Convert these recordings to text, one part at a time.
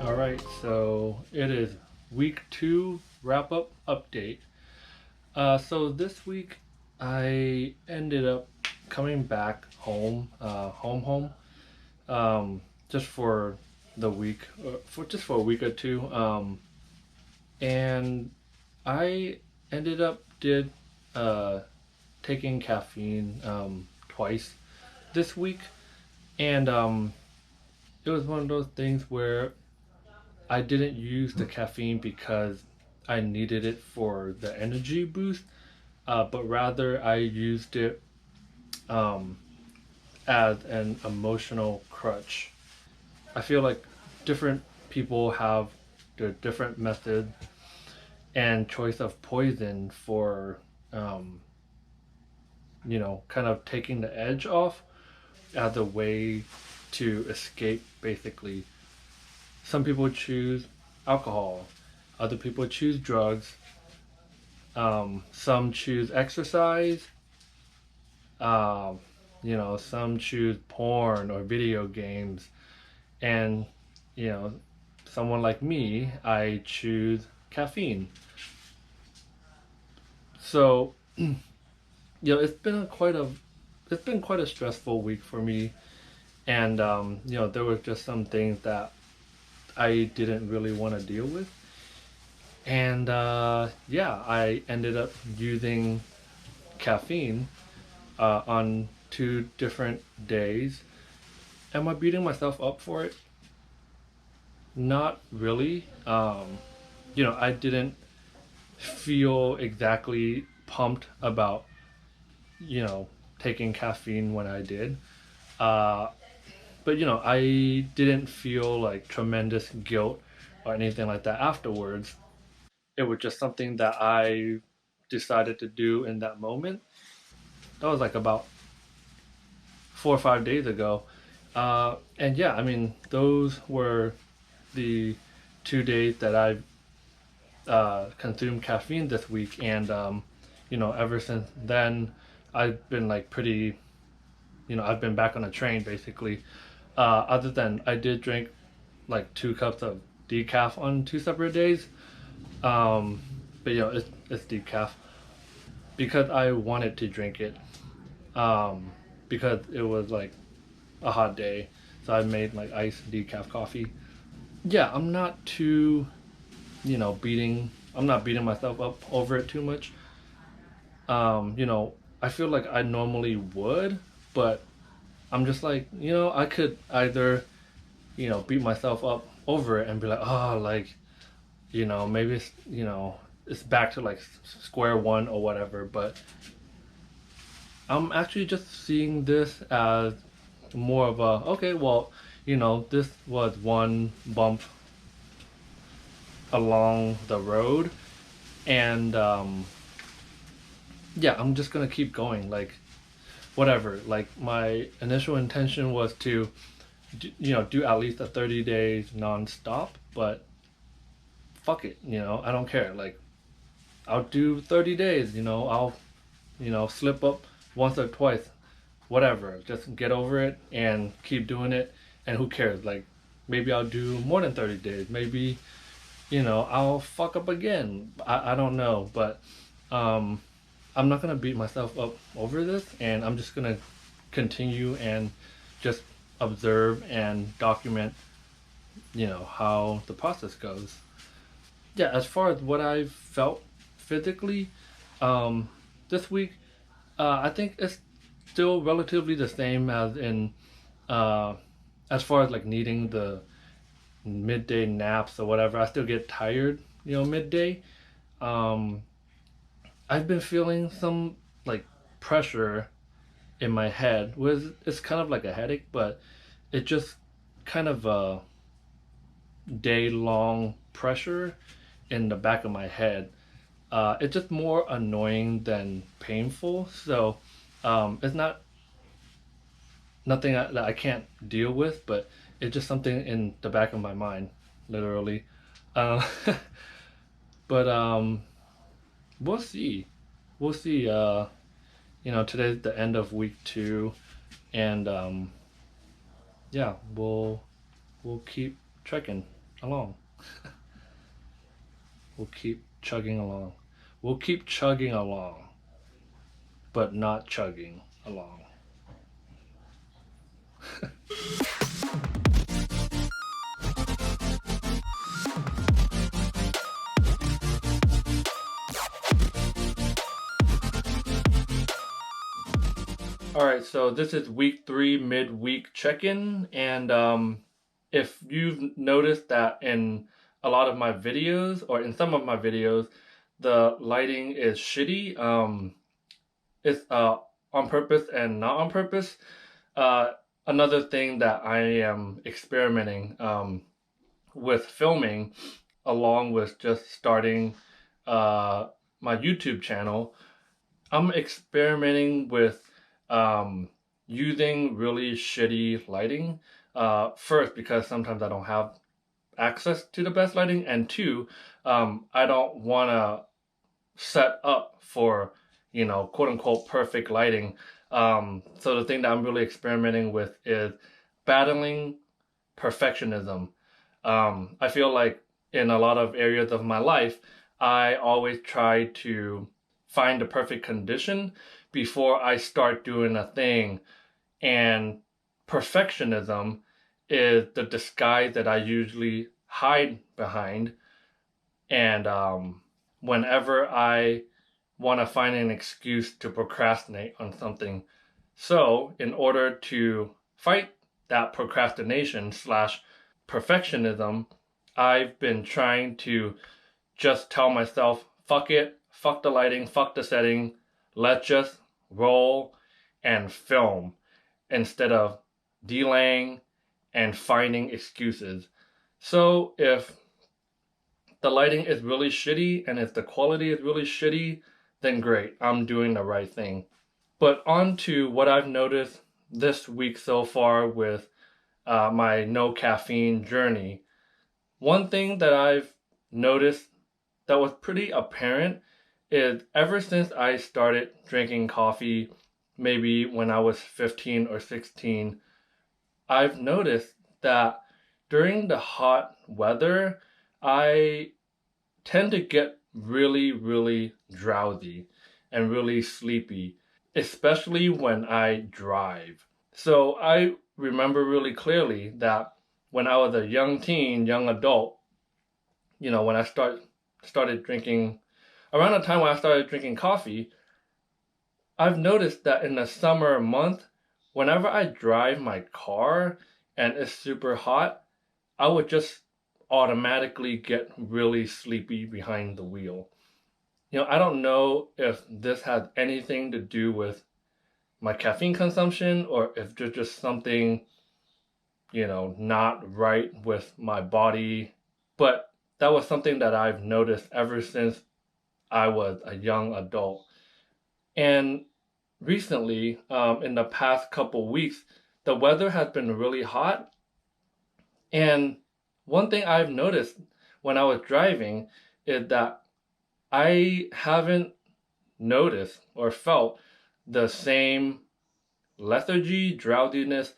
Alright, so it is week 2 wrap up update. So this week I ended up coming back home, just for the week, for a week or two. And I ended up uh, taking caffeine twice this week, and it was one of those things where I didn't use the caffeine because I needed it for the energy boost, but rather I used it um, as an emotional crutch. I feel like different people have their different method and choice of poison for, um, kind of taking the edge off as a way to escape, basically. Some people choose alcohol, other people choose drugs, some choose exercise, um, some choose porn or video games, and you know, someone like me, I choose caffeine. So, it's been quite a stressful week for me, and there were just some things that I didn't really want to deal with. And yeah, I ended up using caffeine on 2 different days. Am I beating myself up for it? Not really. I didn't feel exactly pumped about, taking caffeine when I did. Uh, but, I didn't feel like tremendous guilt or anything like that afterwards. It was just something that I decided to do in that moment. That was like about 4 or 5 days ago. And yeah, I mean, those were the 2 days that I consumed caffeine this week. And, ever since then, I've been like pretty, I've been back on the train basically. Other than I did drink like 2 cups of decaf on 2 separate days. Um, but, it's decaf because I wanted to drink it. Um, because it was like a hot day. So I made like iced decaf coffee. Yeah, I'm not too, I'm not beating myself up over it too much. I feel like I normally would, but I'm just like, I could either, beat myself up over it and be like, oh, like, maybe it's back to like square one or whatever, but I'm actually just seeing this as more of a, okay, well, this was one bump along the road, and yeah, I'm just gonna keep going, like whatever. Like my initial intention was to do at least a 30 days non-stop, but fuck it, I don't care. Like I'll do 30 days, I'll slip up once or twice, whatever, just get over it and keep doing it. And who cares? Like maybe I'll do more than 30 days, maybe I'll fuck up again. I don't know, but um, I'm not gonna beat myself up over this, and I'm just gonna continue and just observe and document, how the process goes. Yeah, as far as what I felt physically, um, this week, I think it's still relatively the same as in, uh, as far as like needing the midday naps or whatever. I still get tired, midday. Um, I've been feeling some like pressure in my head. With It's kind of like a headache, but it just kind of a day long pressure in the back of my head. It's just more annoying than painful. So it's not nothing that I can't deal with, but it's just something in the back of my mind, literally. Uh, but we'll see. We'll see. Today's the end of week 2, and yeah, we'll keep trekking. along. We'll keep chugging along. We'll keep chugging along, but not chugging along. All right, so this is week 3 midweek check-in, and if you've noticed that in a lot of my videos, or in some of my videos, the lighting is shitty. It's on purpose and not on purpose. Uh, Another thing that I am experimenting with filming, along with just starting my YouTube channel, I'm experimenting with using really shitty lighting. First, because sometimes I don't have access to the best lighting, and two, I don't want to set up for, quote unquote perfect lighting. So the thing that I'm really experimenting with is battling perfectionism. I feel like in a lot of areas of my life, I always try to find the perfect condition before I start doing a thing. And perfectionism is the disguise that I usually hide behind. And whenever I want to find an excuse to procrastinate on something. So, in order to fight that procrastination slash perfectionism, I've been trying to just tell myself, fuck it, fuck the lighting, fuck the setting, let's just roll and film instead of delaying and finding excuses. So if the lighting is really shitty and if the quality is really shitty, then great, I'm doing the right thing. But on to what I've noticed this week so far with my no caffeine journey. One thing that I've noticed that was pretty apparent is ever since I started drinking coffee, maybe when I was 15 or 16, I've noticed that during the hot weather, I tend to get really, really drowsy and really sleepy, especially when I drive. So I remember really clearly that when I was a young teen, young adult, when I started drinking, around the time when I started drinking coffee, I've noticed that in the summer month, whenever I drive my car and it's super hot, I would just automatically get really sleepy behind the wheel. I don't know if this has anything to do with my caffeine consumption or if there's just something, not right with my body. But that was something that I've noticed ever since I was a young adult. And recently, in the past couple weeks, the weather has been really hot. And one thing I've noticed when I was driving is that I haven't noticed or felt the same lethargy, drowsiness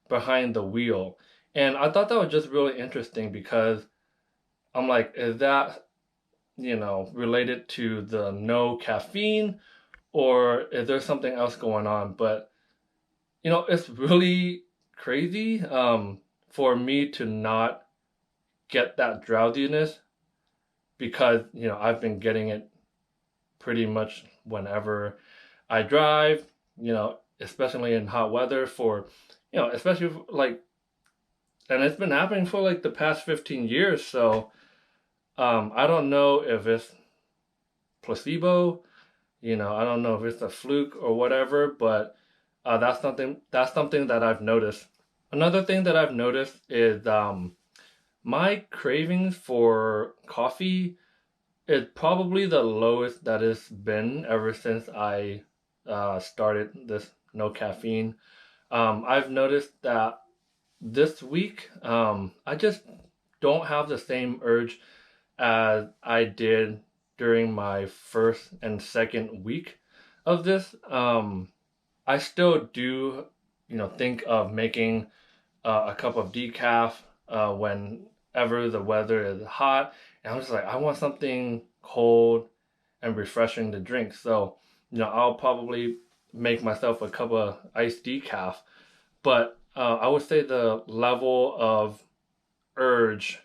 behind the wheel. And I thought that was just really interesting because I'm like, is that, related to the no caffeine or is there something else going on? But, it's really crazy for me to not get that drowsiness because, I've been getting it pretty much whenever I drive, especially in hot weather especially like, and it's been happening for like the past 15 years. So I don't know if it's placebo, I don't know if it's a fluke or whatever, but that's something that I've noticed. Another thing that I've noticed is my cravings for coffee is probably the lowest that it's been ever since I started this no caffeine. I've noticed that this week, I just don't have the same urge as I did during my first and second week of this. I still do, think of making a cup of decaf whenever the weather is hot, and I'm just like, I want something cold and refreshing to drink. So, I'll probably make myself a cup of iced decaf. But I would say the level of urge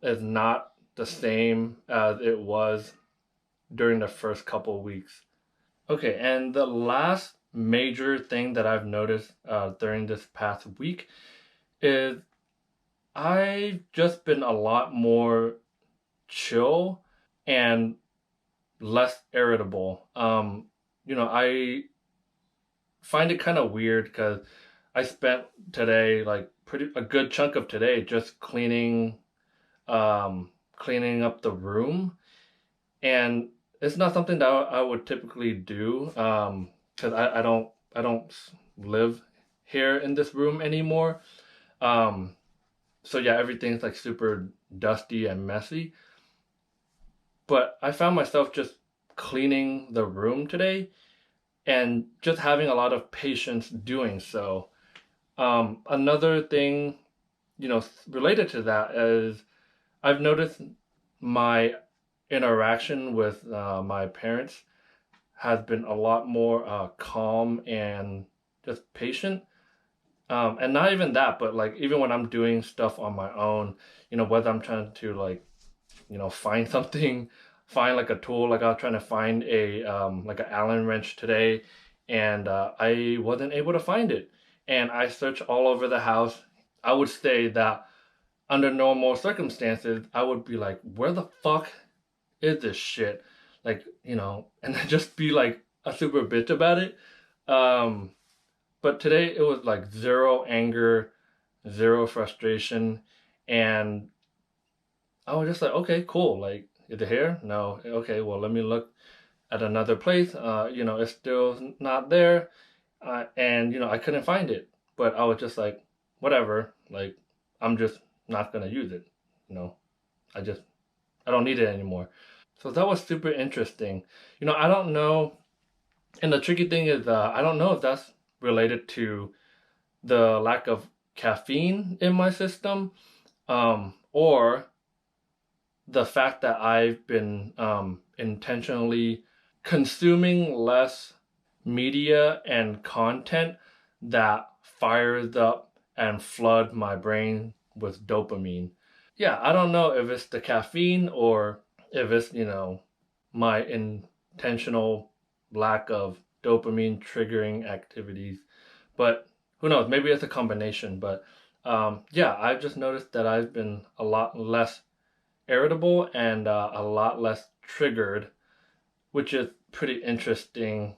is not the same as it was during the first couple of weeks. Okay, and the last major thing that I've noticed during this past week is I've just been a lot more chill and less irritable. I find it kind of weird because I spent today, like pretty a good chunk of today, just cleaning up the room, and it's not something that I would typically do because I don't live here in this room anymore. Um, so yeah, everything's like super dusty and messy. But I found myself just cleaning the room today and just having a lot of patience doing so. Another thing, related to that is I've noticed my interaction with my parents has been a lot more calm and just patient. And not even that, but like even when I'm doing stuff on my own, whether I'm trying to like, find something, find like a tool, like I was trying to find a like an Allen wrench today, and I wasn't able to find it, and I searched all over the house. I would say that under normal circumstances, I would be like, where the fuck is this shit? Like, and then just be like a super bitch about it. Um, but today it was like zero anger, zero frustration, and I was just like, okay, cool. Like, is it here? No. Okay, well, let me look at another place. It's still not there, and I couldn't find it. But I was just like, whatever. Like, I'm just not gonna use it. You know, I just I don't need it anymore. So that was super interesting. I don't know. And the tricky thing is, I don't know if that's related to the lack of caffeine in my system, or the fact that I've been intentionally consuming less media and content that fires up and flood my brain with dopamine. Yeah, I don't know if it's the caffeine or if it's, my intentional lack of dopamine triggering activities. But who knows? Maybe it's a combination. But yeah, I've just noticed that I've been a lot less irritable and a lot less triggered, which is pretty interesting